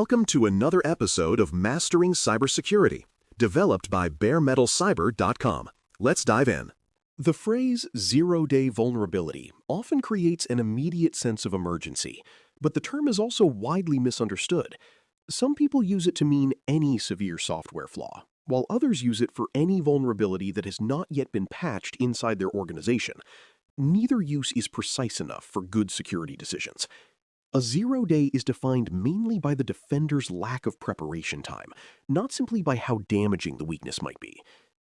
Welcome to another episode of Mastering Cybersecurity, developed by BareMetalCyber.com. Let's dive in. The phrase zero-day vulnerability often creates an immediate sense of emergency, but the term is also widely misunderstood. Some people use it to mean any severe software flaw, while others use it for any vulnerability that has not yet been patched inside their organization. Neither use is precise enough for good security decisions. A zero-day is defined mainly by the defender's lack of preparation time, not simply by how damaging the weakness might be.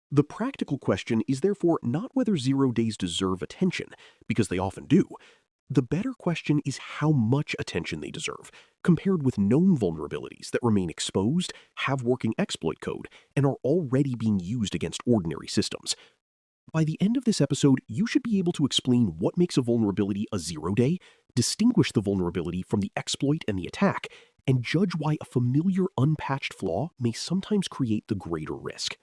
The practical question is therefore not whether 0 days deserve attention, because they often do. The better question is how much attention they deserve, compared with known vulnerabilities that remain exposed, have working exploit code, and are already being used against ordinary systems. By the end of this episode, you should be able to explain what makes a vulnerability a 0-day, distinguish the vulnerability from the exploit and the attack, and judge why a familiar unpatched flaw may sometimes create the greater risk.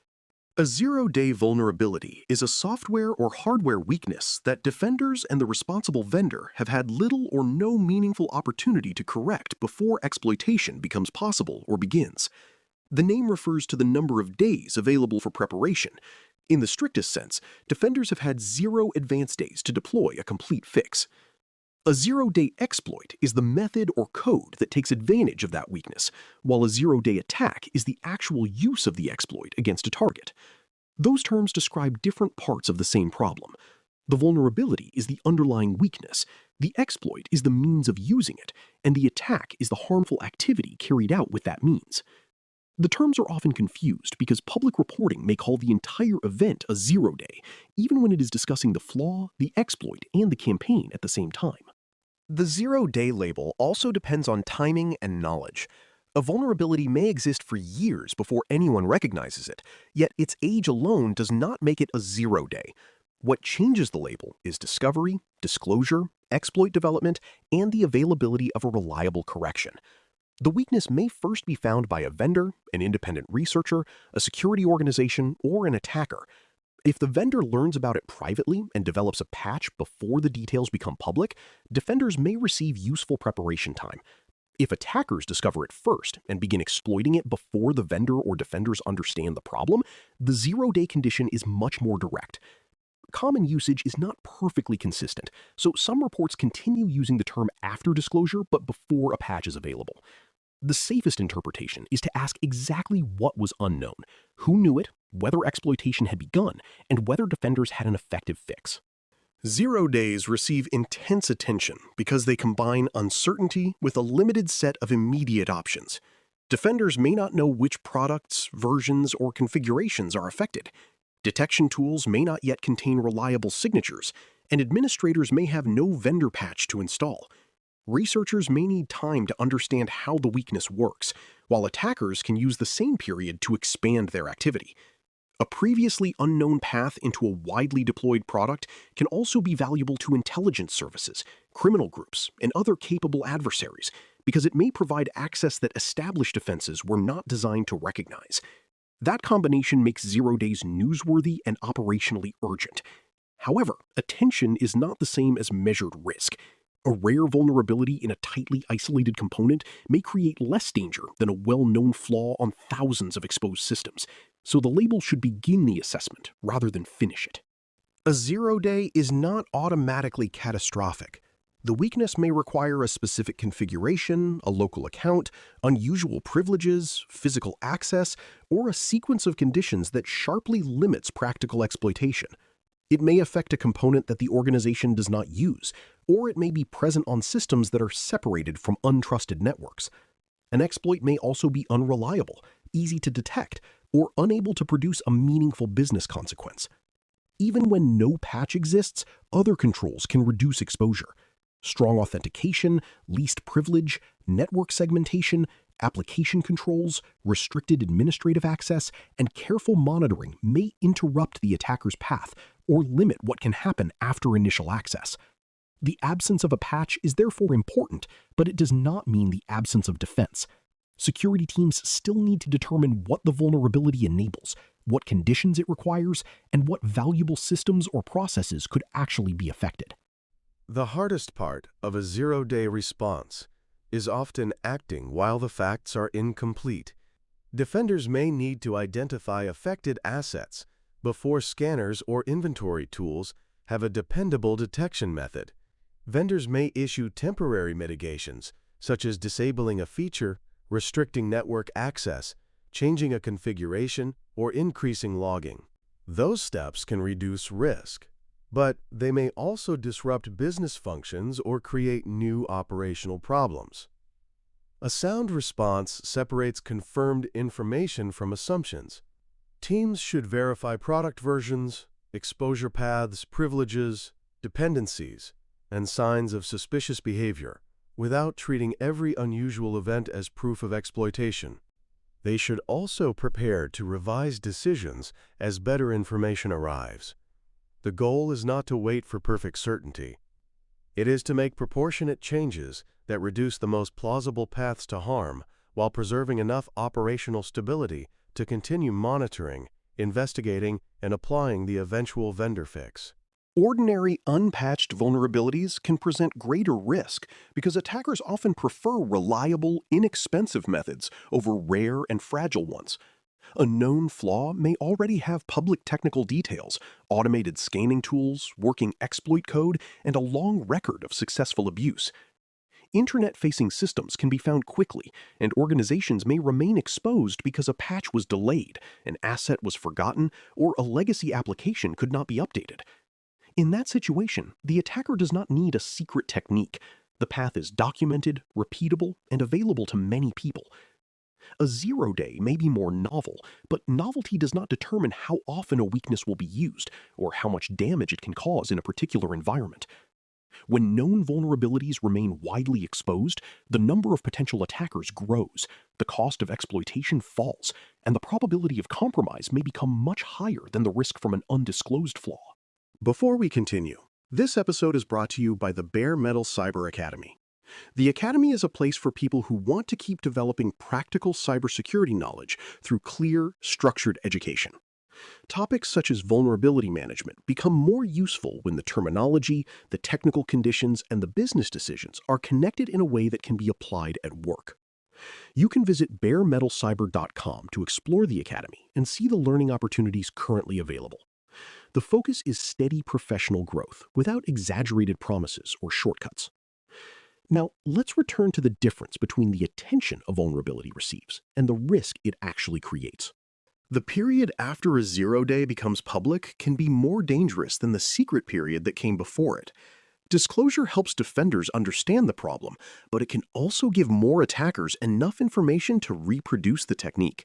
A 0-day vulnerability is a software or hardware weakness that defenders and the responsible vendor have had little or no meaningful opportunity to correct before exploitation becomes possible or begins. The name refers to the number of days available for preparation. In the strictest sense, defenders have had 0 advance days to deploy a complete fix. A 0-day exploit is the method or code that takes advantage of that weakness, while a 0-day attack is the actual use of the exploit against a target. Those terms describe different parts of the same problem. The vulnerability is the underlying weakness, the exploit is the means of using it, and the attack is the harmful activity carried out with that means. The terms are often confused because public reporting may call the entire event a 0-day, even when it is discussing the flaw, the exploit, and the campaign at the same time. The 0-day label also depends on timing and knowledge. A vulnerability may exist for years before anyone recognizes it, yet its age alone does not make it a 0-day. What changes the label is discovery, disclosure, exploit development, and the availability of a reliable correction. The weakness may first be found by a vendor, an independent researcher, a security organization, or an attacker. If the vendor learns about it privately and develops a patch before the details become public, defenders may receive useful preparation time. If attackers discover it first and begin exploiting it before the vendor or defenders understand the problem, the 0-day condition is much more direct. Common usage is not perfectly consistent, so some reports continue using the term after disclosure but before a patch is available. The safest interpretation is to ask exactly what was unknown, who knew it, whether exploitation had begun, and whether defenders had an effective fix. 0 days receive intense attention because they combine uncertainty with a limited set of immediate options. Defenders may not know which products, versions, or configurations are affected. Detection tools may not yet contain reliable signatures, and administrators may have no vendor patch to install. Researchers may need time to understand how the weakness works, while attackers can use the same period to expand their activity. A previously unknown path into a widely deployed product can also be valuable to intelligence services, criminal groups, and other capable adversaries, because it may provide access that established defenses were not designed to recognize. That combination makes 0 days newsworthy and operationally urgent. However, attention is not the same as measured risk. A rare vulnerability in a tightly isolated component may create less danger than a well-known flaw on thousands of exposed systems, so the label should begin the assessment rather than finish it. A 0-day is not automatically catastrophic. The weakness may require a specific configuration, a local account, unusual privileges, physical access, or a sequence of conditions that sharply limits practical exploitation. It may affect a component that the organization does not use, or it may be present on systems that are separated from untrusted networks. An exploit may also be unreliable, easy to detect, or unable to produce a meaningful business consequence. Even when no patch exists, other controls can reduce exposure. Strong authentication, least privilege, network segmentation, application controls, restricted administrative access, and careful monitoring may interrupt the attacker's path or limit what can happen after initial access. The absence of a patch is therefore important, but it does not mean the absence of defense. Security teams still need to determine what the vulnerability enables, what conditions it requires, and what valuable systems or processes could actually be affected. The hardest part of a 0-day response is often acting while the facts are incomplete. Defenders may need to identify affected assets before scanners or inventory tools have a dependable detection method. Vendors may issue temporary mitigations, such as disabling a feature, restricting network access, changing a configuration, or increasing logging. Those steps can reduce risk, but they may also disrupt business functions or create new operational problems. A sound response separates confirmed information from assumptions. Teams should verify product versions, exposure paths, privileges, dependencies, and signs of suspicious behavior, without treating every unusual event as proof of exploitation. They should also prepare to revise decisions as better information arrives. The goal is not to wait for perfect certainty. It is to make proportionate changes that reduce the most plausible paths to harm while preserving enough operational stability to continue monitoring, investigating, and applying the eventual vendor fix. Ordinary unpatched vulnerabilities can present greater risk because attackers often prefer reliable, inexpensive methods over rare and fragile ones. A known flaw may already have public technical details, automated scanning tools, working exploit code, and a long record of successful abuse. Internet-facing systems can be found quickly, and organizations may remain exposed because a patch was delayed, an asset was forgotten, or a legacy application could not be updated. In that situation, the attacker does not need a secret technique. The path is documented, repeatable, and available to many people. A zero-day may be more novel, but novelty does not determine how often a weakness will be used or how much damage it can cause in a particular environment. When known vulnerabilities remain widely exposed, the number of potential attackers grows, the cost of exploitation falls, and the probability of compromise may become much higher than the risk from an undisclosed flaw. Before we continue, this episode is brought to you by the Bare Metal Cyber Academy. The Academy is a place for people who want to keep developing practical cybersecurity knowledge through clear, structured education. Topics such as vulnerability management become more useful when the terminology, the technical conditions, and the business decisions are connected in a way that can be applied at work. You can visit baremetalcyber.com to explore the Academy and see the learning opportunities currently available. The focus is steady professional growth without exaggerated promises or shortcuts. Now, let's return to the difference between the attention a vulnerability receives and the risk it actually creates. The period after a zero-day becomes public can be more dangerous than the secret period that came before it. Disclosure helps defenders understand the problem, but it can also give more attackers enough information to reproduce the technique.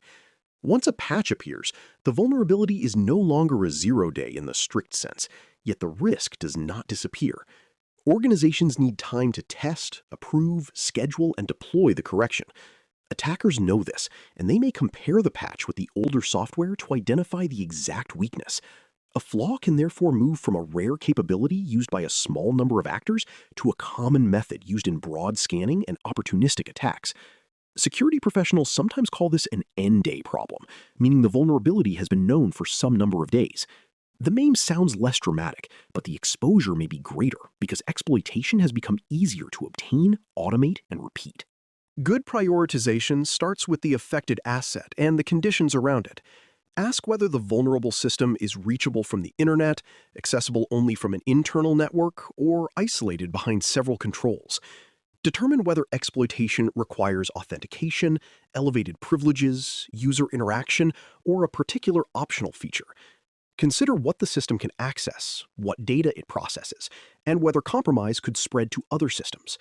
Once a patch appears, the vulnerability is no longer a zero-day in the strict sense, yet the risk does not disappear. Organizations need time to test, approve, schedule, and deploy the correction. Attackers know this, and they may compare the patch with the older software to identify the exact weakness. A flaw can therefore move from a rare capability used by a small number of actors to a common method used in broad scanning and opportunistic attacks. Security professionals sometimes call this an N-day problem, meaning the vulnerability has been known for some number of days. The name sounds less dramatic, but the exposure may be greater because exploitation has become easier to obtain, automate, and repeat. Good prioritization starts with the affected asset and the conditions around it. Ask whether the vulnerable system is reachable from the internet, accessible only from an internal network, or isolated behind several controls. Determine whether exploitation requires authentication, elevated privileges, user interaction, or a particular optional feature. Consider what the system can access, what data it processes, and whether compromise could spread to other systems.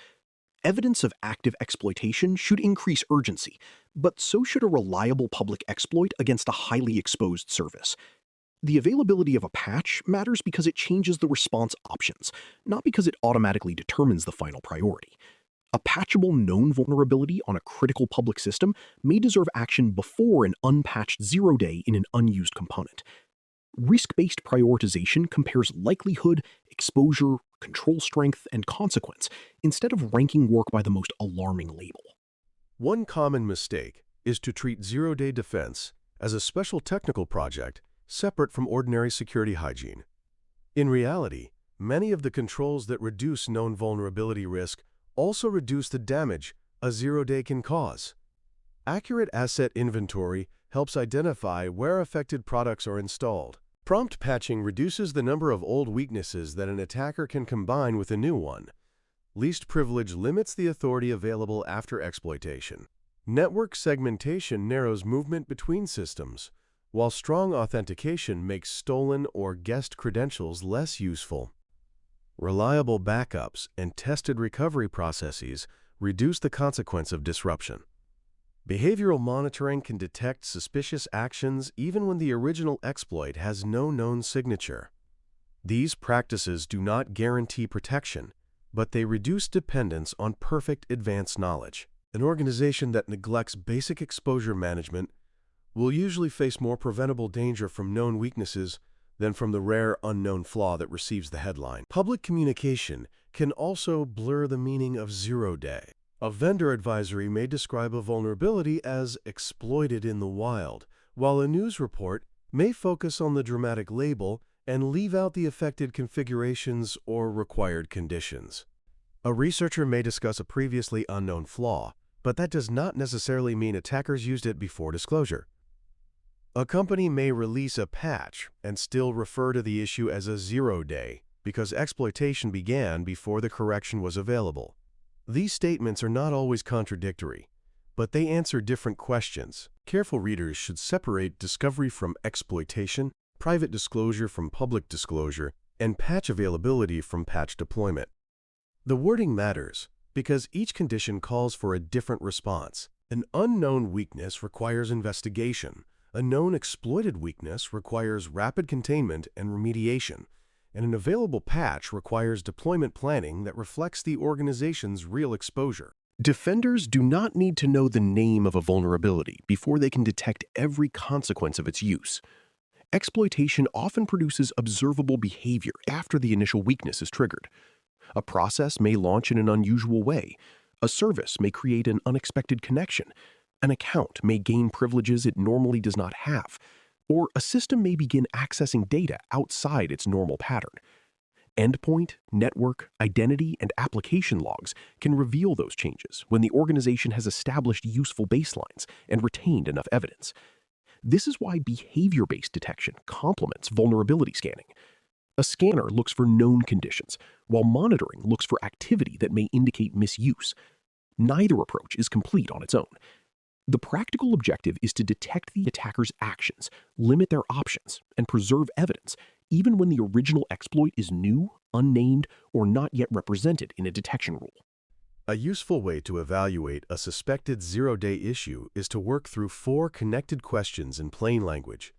Evidence of active exploitation should increase urgency, but so should a reliable public exploit against a highly exposed service. The availability of a patch matters because it changes the response options, not because it automatically determines the final priority. A patchable known vulnerability on a critical public system may deserve action before an unpatched zero-day in an unused component. Risk-based prioritization compares likelihood, exposure, control strength, and consequence instead of ranking work by the most alarming label. One common mistake is to treat zero-day defense as a special technical project separate from ordinary security hygiene. In reality, many of the controls that reduce known vulnerability risk also reduce the damage a zero-day can cause. Accurate asset inventory helps identify where affected products are installed. Prompt patching reduces the number of old weaknesses that an attacker can combine with a new one. Least privilege limits the authority available after exploitation. Network segmentation narrows movement between systems, while strong authentication makes stolen or guest credentials less useful. Reliable backups and tested recovery processes reduce the consequence of disruption. Behavioral monitoring can detect suspicious actions even when the original exploit has no known signature. These practices do not guarantee protection, but they reduce dependence on perfect advanced knowledge. An organization that neglects basic exposure management will usually face more preventable danger from known weaknesses than from the rare unknown flaw that receives the headline. Public communication can also blur the meaning of zero-day. A vendor advisory may describe a vulnerability as exploited in the wild, while a news report may focus on the dramatic label and leave out the affected configurations or required conditions. A researcher may discuss a previously unknown flaw, but that does not necessarily mean attackers used it before disclosure. A company may release a patch and still refer to the issue as a zero-day because exploitation began before the correction was available. These statements are not always contradictory, but they answer different questions. Careful readers should separate discovery from exploitation, private disclosure from public disclosure, and patch availability from patch deployment. The wording matters because each condition calls for a different response. An unknown weakness requires investigation. A known exploited weakness requires rapid containment and remediation, and an available patch requires deployment planning that reflects the organization's real exposure. Defenders do not need to know the name of a vulnerability before they can detect every consequence of its use. Exploitation often produces observable behavior after the initial weakness is triggered. A process may launch in an unusual way. A service may create an unexpected connection. An account may gain privileges it normally does not have, or a system may begin accessing data outside its normal pattern. Endpoint, network, identity, and application logs can reveal those changes when the organization has established useful baselines and retained enough evidence. This is why behavior-based detection complements vulnerability scanning. A scanner looks for known conditions, while monitoring looks for activity that may indicate misuse. Neither approach is complete on its own. The practical objective is to detect the attacker's actions, limit their options, and preserve evidence, even when the original exploit is new, unnamed, or not yet represented in a detection rule. A useful way to evaluate a suspected zero-day issue is to work through 4 connected questions in plain language.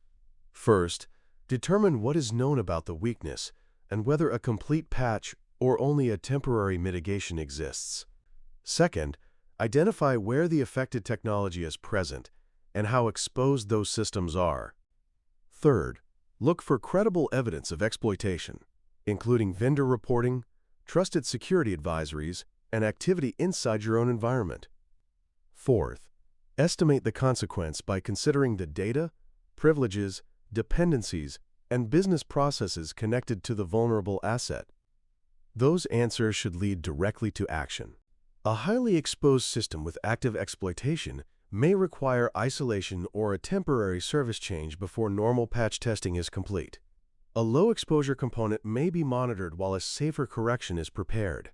First, determine what is known about the weakness and whether a complete patch or only a temporary mitigation exists. Second, identify where the affected technology is present and how exposed those systems are. Third, look for credible evidence of exploitation, including vendor reporting, trusted security advisories, and activity inside your own environment. Fourth, estimate the consequence by considering the data, privileges, dependencies, and business processes connected to the vulnerable asset. Those answers should lead directly to action. A highly exposed system with active exploitation may require isolation or a temporary service change before normal patch testing is complete. A low-exposure component may be monitored while a safer correction is prepared.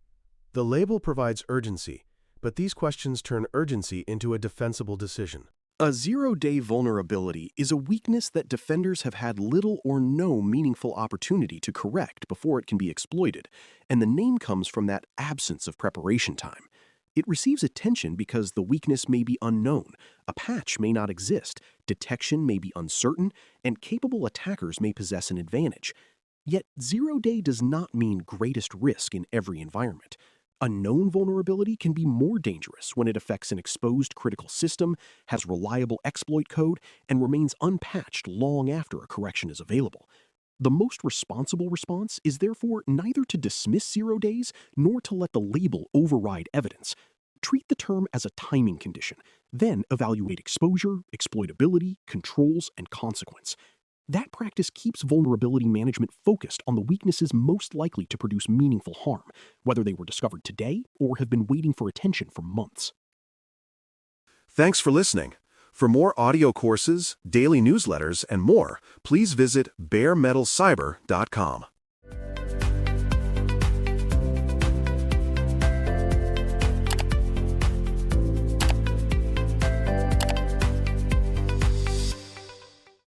The label provides urgency, but these questions turn urgency into a defensible decision. A zero-day vulnerability is a weakness that defenders have had little or no meaningful opportunity to correct before it can be exploited, and the name comes from that absence of preparation time. It receives attention because the weakness may be unknown, a patch may not exist, detection may be uncertain, and capable attackers may possess an advantage. Yet, zero-day does not mean greatest risk in every environment. A known vulnerability can be more dangerous when it affects an exposed critical system, has reliable exploit code, and remains unpatched long after a correction is available. The most responsible response is therefore neither to dismiss 0 days nor to let the label override evidence. Treat the term as a timing condition, then evaluate exposure, exploitability, controls, and consequence. That practice keeps vulnerability management focused on the weaknesses most likely to produce meaningful harm, whether they were discovered today or have been waiting for attention for months. Thanks for listening. For more audio courses, daily newsletters, and more, please visit BareMetalCyber.com.